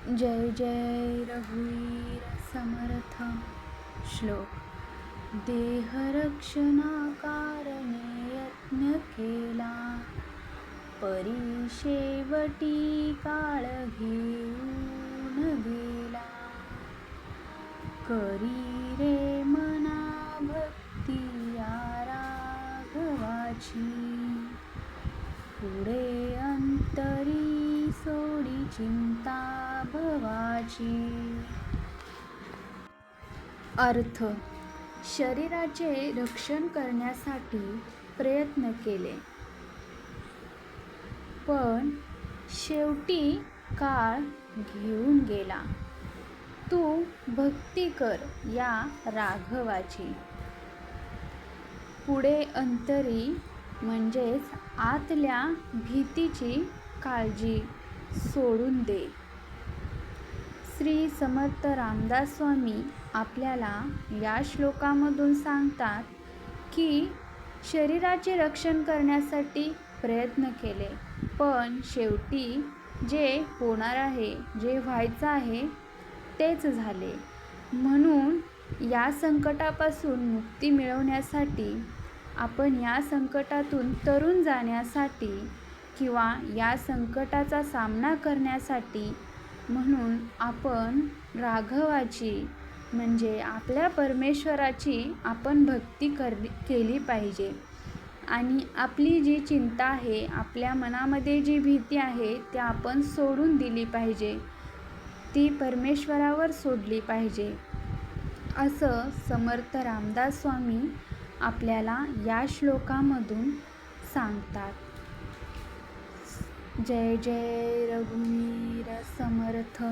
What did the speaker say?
जय जय रघुवीर समर्थ. श्लोक. देहरक्षणाकारणे यत्न केला, परी शेवटी काळ घेऊन गेला. करी रे मना भक्ती या राघवाची, पुढे अंतरी सोडी चिंता भवाची. अर्थ. शरीराचे रक्षण करण्यासाठी प्रयत्न केले, पण शेवटी काळ घेऊन गेला. तू भक्ती कर या राघवाची. पुढे अंतरी म्हणजेच आतल्या भीतीची काळजी सोडून दे. श्री समर्थ रामदास स्वामी आपल्याला या श्लोकामधून सांगतात की शरीराचे रक्षण करण्यासाठी प्रयत्न केले, पण शेवटी जे होणार आहे, जे व्हायचं आहे तेच झाले. म्हणून या संकटापासून मुक्ती मिळवण्यासाठी, आपण या संकटातून तरून जाण्यासाठी किंवा या संकटाचा सामना करण्यासाठी म्हणून आपण राघवाची म्हणजे आपल्या परमेश्वराची आपण भक्ती केली पाहिजे. आणि आपली जी चिंता आहे, आपल्या मनामध्ये जी भीती आहे ती आपण सोडून दिली पाहिजे, ती परमेश्वरावर सोडली पाहिजे, असं समर्थ रामदास स्वामी आपल्याला या श्लोकामधून सांगतात. जय जय रघुवीर समर्थ.